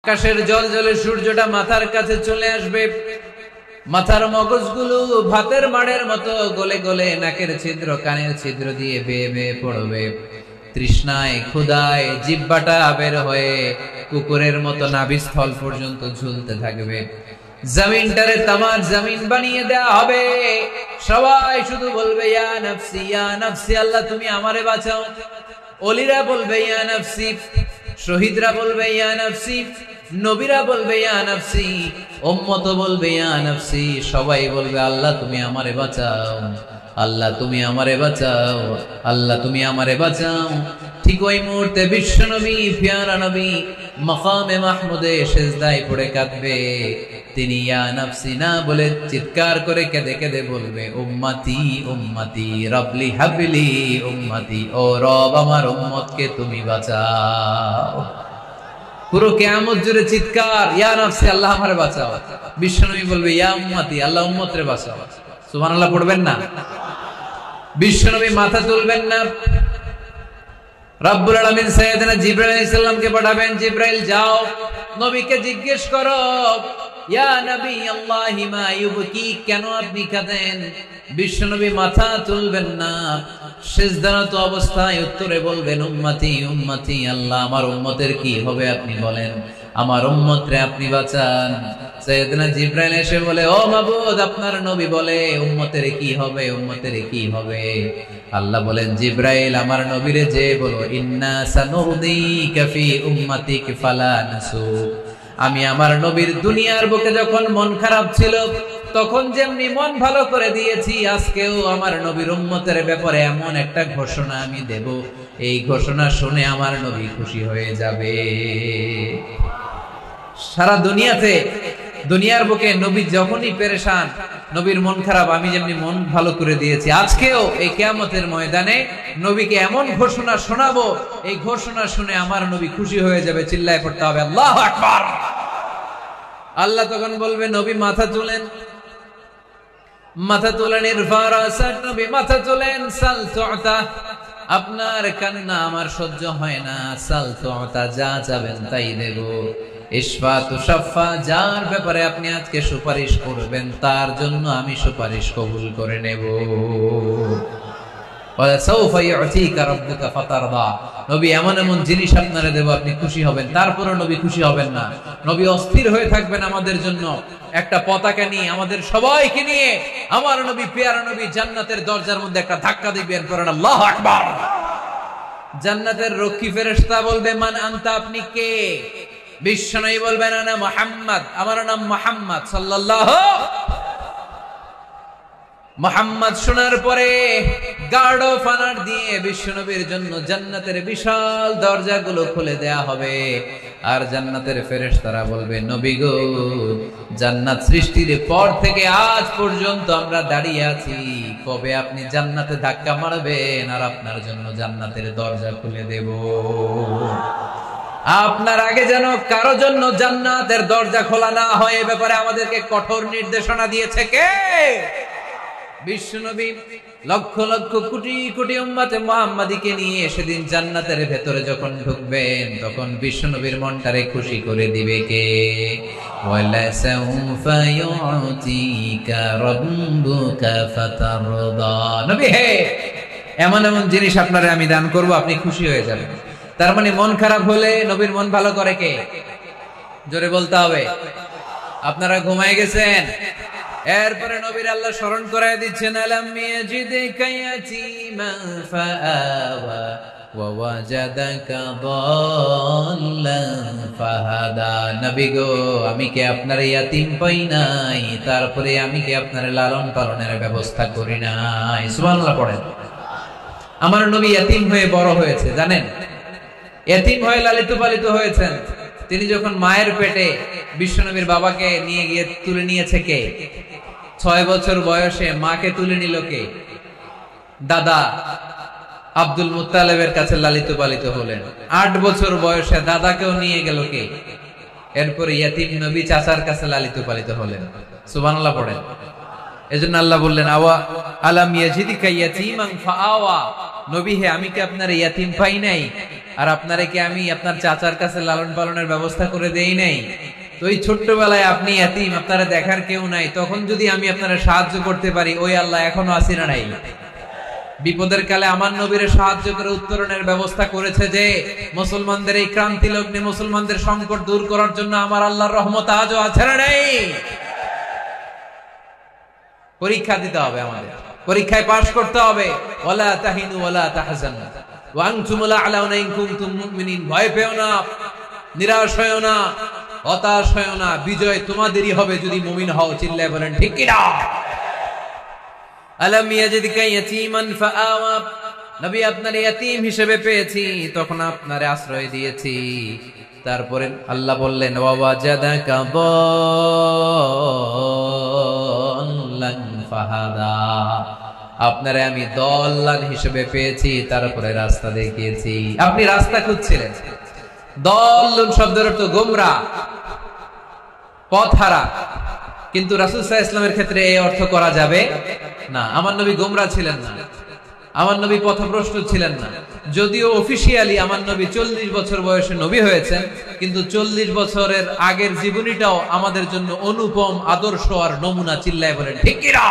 আকাশের জল জলে সূর্যটা মাথার কাছে চলে আসবে, মাথার মগজগুলো ভাতের মাড়ের মতো গলে গলে নাকের ছিদ্র কানের ছিদ্র দিয়ে বেয়ে বেয়ে পড়বে। তৃষ্ণায় ক্ষুধায় জিহ্বাটা বের হয়ে কুকুরের মতো নাভিস্থল পর্যন্ত ঝুলতে থাকবে। জমিনটারে তামার জমিন বানিয়ে দেয়া হবে। সবাই শুধু বলবে ইয়া নাফসি ইয়া নাফসি, আল্লাহ তুমি আমারে বাঁচাও। ওলিরা বলবে ইয়া নাফসি, শহীদরা বলবে ইয়া নাফসি, নবীরা বলবে ইয়া নাফসি, উম্মত বলবে ইয়া নাফসি। সবাই বলবে আল্লাহ তুমি আমারে বাঁচাও, আল্লাহ তুমি আমারে বাঁচাও, আল্লাহ তুমি আমারে বাঁচাও। ঠিক ওই মুহূর্তে বিশ্ব নবী প্যারা নবী মাকামে মাহমুদে সিজদায় পড়ে কাঁদবে। তিনি ইয়া নাফসি না বলে চিৎকার করে কেঁদে কেঁদে বলবে উম্মতি উম্মতি রবলি হাবলি উম্মতি, ও রব আমার উম্মতকে তুমি বাঁচাও। পুরো কিয়ামত জুড়ে চিৎকার ইয়া নাফসি আল্লাহ আমারে বাঁচাও। বিশ্বনবী বলবে ইয়া উম্মতি আল্লাহ উম্মতরে বাঁচাও। সুবহানাল্লাহ পড়বেন না? বিশ্বনবী মাথা তুলবেন না। রব্বুল আলামিন সাইয়েদনা জিবরাইল আলাইহিস সালামকে পাঠাবেন, জিবরাইল যাও নবীকে জিজ্ঞেস করো ইয়া নবী আল্লাহি মা ইউবকি, কেন আপনি কাঁদেন? বিশ্বনবী মাথা তুলবেন না, সিজদারত অবস্থায় উত্তরে বলবেন উম্মতি উম্মতি, আল্লাহ আমার উম্মতের কি হবে আপনি বলেন, আমার উম্মতরে আপনি বাঁচান। সাইয়েদনা জিবরাইল এসে বলে ও মাবুদ আপনার নবী বলে উম্মতের কি হবে, উম্মতের কি হবে? আল্লাহ বলেন জিবরাইল আমার নবীরে যে বলো ইন্না সানুরদিকা ফি উম্মাতিক ফালা নাসু, আমি আমার নবীর দুনিয়ার বুকে যখন মন খারাপ ছিল তখন যেমনি মন ভালো করে দিয়েছি, আজকেও আমার নবীর উম্মতের ব্যাপারে এমন একটা ঘোষণা আমি দেব, এই ঘোষণা শুনে আমার নবী খুশি হয়ে যাবে। সারা দুনিয়াতে দুনিয়ার বুকে নবী যখনই পেরেশান, নবীর মন খারাপ, আমি যেমনি মন ভালো করে দিয়েছি, আজকেও এই কিয়ামতের ময়দানে নবীকে এমন ঘোষণা শোনাবো, এই ঘোষণা শুনে আমার নবী খুশি হয়ে যাবে। চিল্লায় পড়তে হবে আল্লাহু আকবার। আল্লাহ তখন বলবে নবী মাথা তুলেন, মাথা তোলেন, ইরফা রাসাক, নবী মাথা তোলেন, সাল তুতা, আপনার কান্না আমার সহ্য হয় না, সাল তুতা, যা চাবেন তাই দেব। ইশফা তুশাফা, যার ব্যাপারে আপনি আজকে সুপারিশ করবেন তার জন্য আমি সুপারিশ কবুল করে নেব। ওয়া সাউফা ইউতিকা রাব্বুকা ফাতারদা, নবী এমন এমন জিনিস আপনারে দেব আপনি খুশি হবেন। তারপরে নবী খুশি হবেন না, নবী অস্থির হয়ে থাকবেন আমাদের জন্য একটা পতাকা নিয়ে, আমাদের সবাইকে নিয়ে আমার নবী প্যারা নবী জান্নাতের দরজার মধ্যে একটা ধাক্কা দিবেন, করেন আল্লাহু আকবার। জান্নাতের রক্ষী ফেরেশতা বলবে মান আনতা, আপনি কে? বিশ্বনবী বলবেন আনা মুহাম্মদ, আমার নাম মুহাম্মদ সাল্লাল্লাহু। মুহাম্মদ শোনার পরে গার্ড অফ অনার দিয়ে বিশ্বনবীর জন্য জান্নাতের বিশাল দরজাগুলো খুলে দেয়া হবে। আর জান্নাতের ফেরেশতারা বলবে নবী গো, জান্নাত সৃষ্টির পর থেকে আজ পর্যন্ত আমরা দাঁড়িয়ে আছি, কবে আপনি জান্নাতে ধাক্কা মারবেন আর আপনার জন্য জান্নাতের দরজা খুলে দেব। আপনার আগে যেন কারো জন্য জান্নাতের দরজা খোলা না হয়, এ ব্যাপারে আমাদেরকে কঠোর নির্দেশনা দিয়েছে কে? বিশ্বনবী লক্ষ লক্ষ কোটি কোটি উম্মতে মুহাম্মাদীকে নিয়ে সেদিন জান্নাতের ভেতরে যখন ঢুকবেন তখন বিশ্বনবীর মনটারে খুশি করে দিবে কে? ওয়ালা সাউফা ইউতিকা রাব্বুকা ফাতারদা, নবী হে এমন এমন জিনিস আপনারে আমি দান করব, আপনি খুশি হয়ে যাবেন। তার মানে মন খারাপ হলে নবীর মন ভালো করে কে? জোরে বলতে হবে। আপনারা ঘুমায় গেছেন, এরপরে নবীর আল্লাহ স্মরণ করায় দিচ্ছেন আলাম ইয়াজিদকা ইয়াতীমান ফাআওয়া ওয়া ওয়াজাদাকা দাল্লান ফাহাদা, নবী গো আমি কি আপনার ইয়াতীম পাই নাই, তারপরে আমি কি আপনার লালন পালনের ব্যবস্থা করি নাই? সুবহানাল্লাহ পড়েন। আমার নবী ইয়াতীম হয়ে বড় হয়েছে, জানেন? ইয়াতীম হয়ে লালিত পালিত হয়েছেন। তিনি যখন মায়ের পেটে বিশ্বনবীর বাবাকে নিয়ে গিয়ে তুলে নিয়েছে কে? 6 বছর বয়সে মাকে তুলে নিল কে? দাদা আব্দুল মুত্তালিবের কাছে লালিত পালিত হলেন। 8 বছর বয়সে দাদাকেও নিয়ে গেল কে? এরপরে ইয়াতীম নবী চাচার কাছে লালিত পালিত হলেন। সুবহানাল্লাহ পড়েন। এজন্য আল্লাহ বললেন আওয়া আলাম ইয়াজিদিকা ইয়াতীমান ফাআওয়া, নবী হে আমি কি আপনার ইয়াতীম পাই নাই, আর আপনারে কি আমি আপনার চাচার কাছে লালন পালনের ব্যবস্থা করে দেই নাই? তো এই ছোট্টবেলায় আপনি এতিম, আপনারা দেখার কেউ নাই, তখন যদি আমি আপনারা সাহায্য করতে পারি, ওই আল্লাহ এখনো আছি না নাই? বিপদের কালে আমার নবীরে সাহায্য করে উত্তরণের ব্যবস্থা করেছে যে, মুসলমানদের এই ক্রান্তি লগ্নে মুসলমানদের সংকট দূর করার জন্য আমার আল্লাহর রহমত আজও আছে না নাই? পরীক্ষা দিতে হবে, আমাদের পরীক্ষায় পাশ করতে হবে। ওয়ালা তাহিনু ওয়ালা তাহজানু ওয়া আনতুমুল আ'লাউনা ইন কুনতুম মুমিনিন। ভয় পেও না, নিরাশ হয়ো না, হতাশ হয়ো না, বিজয় তোমাদেরই হবে যদি মুমিন হও। চিল্লায় বলেন ঠিক কি না? আলাম ইয়াজিদকা ইয়াতীমান ফাআওয়া। নবী আপনার ইয়াতীম হিসেবে পেয়েছি, তখন আপনারে আশ্রয় দিয়েছি। তারপরে আল্লাহ বললেন ওয়া ওয়াজাদাকা দাল্লান ফাহাদা। আপনারে আমি দল্লান হিসেবে পেয়েছি, তারপরে রাস্তা দেখিয়েছি। আপনি রাস্তা খুঁজছিলেন। দল্লুন শব্দের অর্থ গোমরা, পথহারা। কিন্তু রাসূল সাল্লাল্লাহু আলাইহি ওয়াসাল্লামের ক্ষেত্রে এই অর্থ করা যাবে না। আমার নবী গোমরা ছিলেন না, আমার নবী পথভ্রষ্ট ছিলেন না। যদিও অফিশিয়ালি আমার নবী 40 বছর বয়সে নবী হয়েছেন, কিন্তু 40 বছরের আগের জীবনীটাও আমাদের জন্য অনুপম আদর্শ আর নমুনা। চিল্লায় বলেন ঠিক কি না?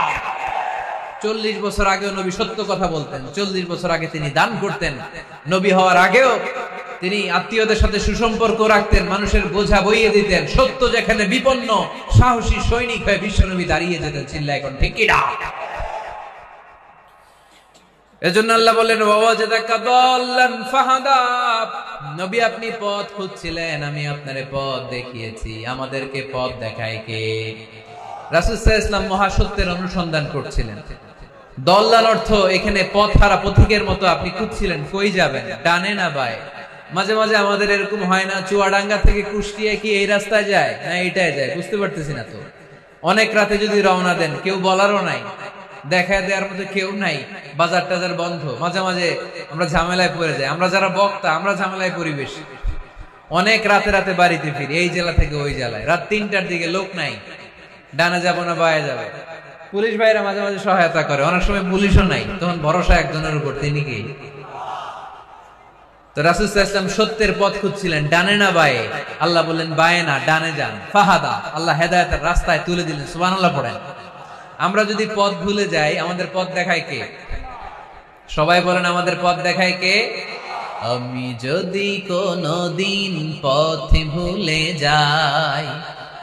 40 বছর আগেও নবী সত্য কথা বলতেন। 40 বছর আগে তিনি দান করতেন। নবী হওয়ার আগেও তিনি আত্মীয়দের সাথে সুসম্পর্ক রাখতেন, মানুষের বোঝা বইয়ে দিতেন। সত্য যেখানে বিপন্ন, সাহসী সৈনিক হয়ে বিশ্বনবী দাঁড়িয়ে যেতেন। চিল্লায় এখন ঠিক কি না? এজন্য আল্লাহ বলেন ওয়াজাদাকা দাল্লান ফাহাদা। নবী আপনি পথ খুঁজছিলেন, আমি আপনারে পথ দেখিয়েছি। আমাদেরকে পথ দেখায় কে? রাসূল সাল্লাল্লাহু আলাইহি ওয়াসাল্লাম মহাসত্যের অনুসন্ধান করছিলেন। দল্লান অর্থ এখানে পথহারা, পথিকের মতো আপনি খুঁজছিলেন। কই যাবেন? ডানে না বায়ে? মাঝে মাঝে আমাদের এরকম হয় না, চুয়াডাঙ্গা থেকে কুষ্টিয়া কি এই রাস্তায় যায় না এইটাই যায়, বুঝতে পারতেছি না তো। অনেক রাতে যদি রওনা দেন, কেউ বলারও নাই, দেখা দেওয়ার মতো কেউ নাই, বাজার টাজার বন্ধ। মাঝে মাঝে আমরা ঝামেলায় পড়ে যাই। আমরা যারা বক্তা, আমরা ঝামেলায় পরিবেশ। অনেক রাতে রাতে বাড়িতে ফিরি, এই জেলা থেকে ওই জেলায়। রাত 3টার দিকে লোক নাই, ডানে যাবো না বায়ে যাবে। পুলিশ ভাইরা মাঝে মাঝে সহায়তা করে, অনেক সময় পুলিশও নাই, তখন ভরসা একজনের উপর, তিনি কি? তো রাসূল সাল্লাল্লাহু আলাইহি ওয়াসাল্লাম সত্যের পথ খুঁজছিলেন, ডানে না বায়ে? আল্লাহ বললেন বায়ে না, ডানে যান। ফাহাদা, আল্লাহ হেদায়েতের রাস্তায় তুলে দিলেন। সুবহানাল্লাহ পড়েন। আমরা যদি পথ ভুলে যাই, আমাদের পথ দেখায় কে? সবাই বলেন আমাদের পথ দেখায় কে? আমি যদি কোনদিন পথ ভুলে যাই,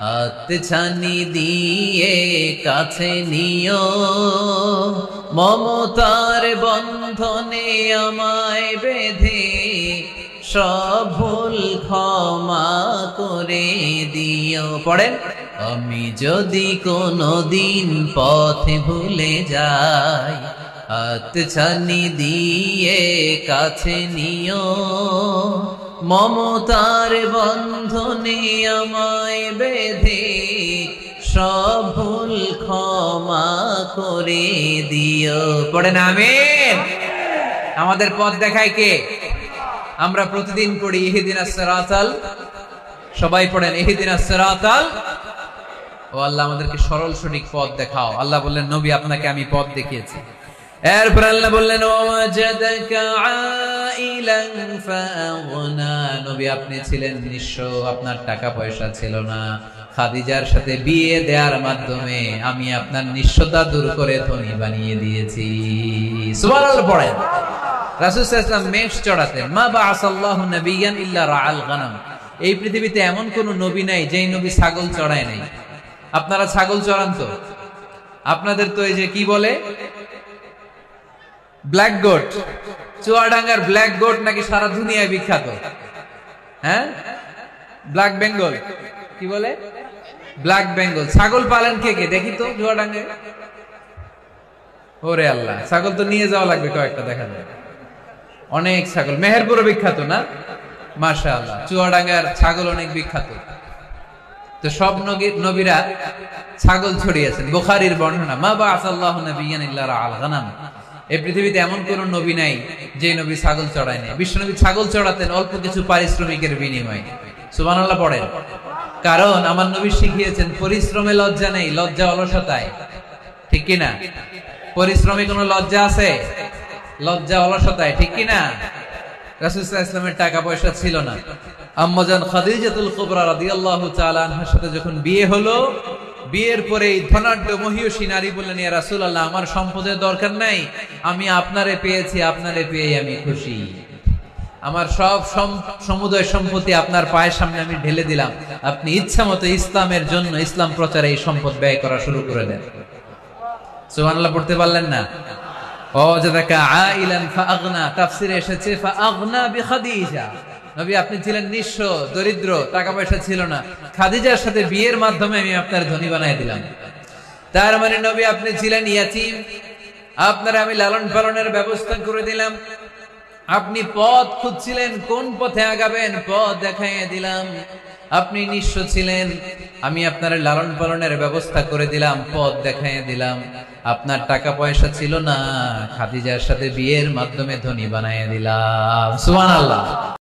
হাতছানি দিয়ে কাছে নিও, মমতার বন্ধনে আমায় বেঁধে সব ভুল ক্ষমা করে দিও। পড়েন, আমি যদি কোনদিন পথ ভুলে যাই, হাতছানি দিয়ে কাছে নিও, মমতার বন্ধনে আমায় বেঁধে সব ভুল ক্ষমা করে দিও। পড়েন আমিন। আমাদের পথ দেখায় কে? আমরা প্রতিদিন পড়ি ইহদিনাস সিরাতাল, সবাই পড়েন ইহদিনাস সিরাতাল। ও আল্লাহ আমাদেরকে সরল সঠিক পথ দেখাও। আল্লাহ বললেন নবী আপনাকে আমি পথ দেখিয়েছি। এরপর আল্লাহ বললেন ওয়াজাদাকা আইলান ফাআগনা। নবী আপনি ছিলেন নিঃস্ব, আপনার টাকা পয়সা ছিল না। খাদিজার সাথে বিয়ে দেওয়ার মাধ্যমে আমি আপনার নিঃস্বতা দূর করে ধনী বানিয়ে দিয়েছি। সুবহানাল্লাহ পড়েন। রাসূল সাল্লাল্লাহু আলাইহি ওয়াসাল্লাম মেষ চড়াতেন। মা বাআসাল্লাহু নাবিয়ান ইল্লা রাআল গানাম। এই পৃথিবীতে এমন কোন নবী নাই যেই নবী ছাগল চড়ায় নাই। আপনারা ছাগল চড়ান তো? আপনাদের তো এই যে কি বলে ব্ল্যাক গোট, চুয়াডাঙ্গার ব্ল্যাক গোট নাকি সারা দুনিয়ায় বিখ্যাত। হ্যাঁ, ব্ল্যাক বেঙ্গল, কি বলে ব্ল্যাক বেঙ্গল। ছাগল পালেন কে কে দেখি তো চুয়াডাঙ্গায়? ওরে আল্লাহ, ছাগল তো নিয়ে যাওয়া লাগবে কয়েকটা, দেখা যায় অনেক ছাগল। মেহেরপুরও বিখ্যাত না? মাশাআল্লাহ, চুয়াডাঙ্গার ছাগল অনেক বিখ্যাত। তো সব নবীরা ছাগল ছড়িয়েছেন। বুখারীর বর্ণনা, মা বাআসাল্লাহু নাবিয়ান ইল্লা রাআল গানাম। এই পৃথিবীতে এমন কোন নবী নাই যে নবী ছাগল চড়ায় নাই। বিশ্বনবী ছাগল চড়াতেন অল্প কিছু পারিশ্রমিকের বিনিময়ে। সুবহানাল্লাহ পড়েন। কারণ আমার নবী শিখিয়েছেন পরিশ্রমে লজ্জা নেই, লজ্জা অলসতায়। ঠিক কিনা? পরিশ্রমে কোনো লজ্জা আছে? লজ্জা অলসতায়, ঠিক কিনা? রাসূল সাল্লাল্লাহু আলাইহি ওয়াসাল্লামের টাকা পয়সা ছিল না। আম্মাজান খাদিজাতুল কুবরা রাদিয়াল্লাহু তাআলা আনহার সাথে যখন বিয়ে হলো, বিয়ের পরে ধনাঢ্য মহিয়সী নারী বললেন, ইয়া রাসূলুল্লাহ, আমার সম্পদের দরকার নাই, আমি আপনারে পেয়েছি, আপনারে পেয়ে আমি খুশি। আমার সব সমুদয় সম্পত্তি আপনার পায়ের সামনে আমি ঢেলে দিলাম, আপনি ইচ্ছা মতো ইসলামের জন্য, ইসলাম প্রচারে এই সম্পদ ব্যয় করা শুরু করে দেন। সুবহানাল্লাহ পড়তে পারলেন না? ওয়াজাদাকা আইলান ফাআগনা, তাফসিরে এসেছে ফাআগনা বিখাদিজা। নবী আপনি ছিলেন নিঃস্ব, দরিদ্র, টাকা পয়সা ছিল না, খাদিজার সাথে বিয়ের মাধ্যমে আমি আপনার ধনী বানায় দিলাম। তার মানে নবী আপনি ছিলেন ইয়াতীম, আপনার আমি লালন পালনের ব্যবস্থা করে দিলাম। আপনি পথ খুঁজছিলেন, কোন পথে আগাবেন, পথ দেখাইয়ে দিলাম। আপনি নিঃস্ব ছিলেন, আমি আপনার লালন পালনের ব্যবস্থা করে দিলাম, পথ দেখাইয়ে দিলাম। আপনার টাকা পয়সা ছিল না, খাদিজার সাথে বিয়ের মাধ্যমে ধনী বানাইয়ে দিলাম। সুবহানাল্লাহ।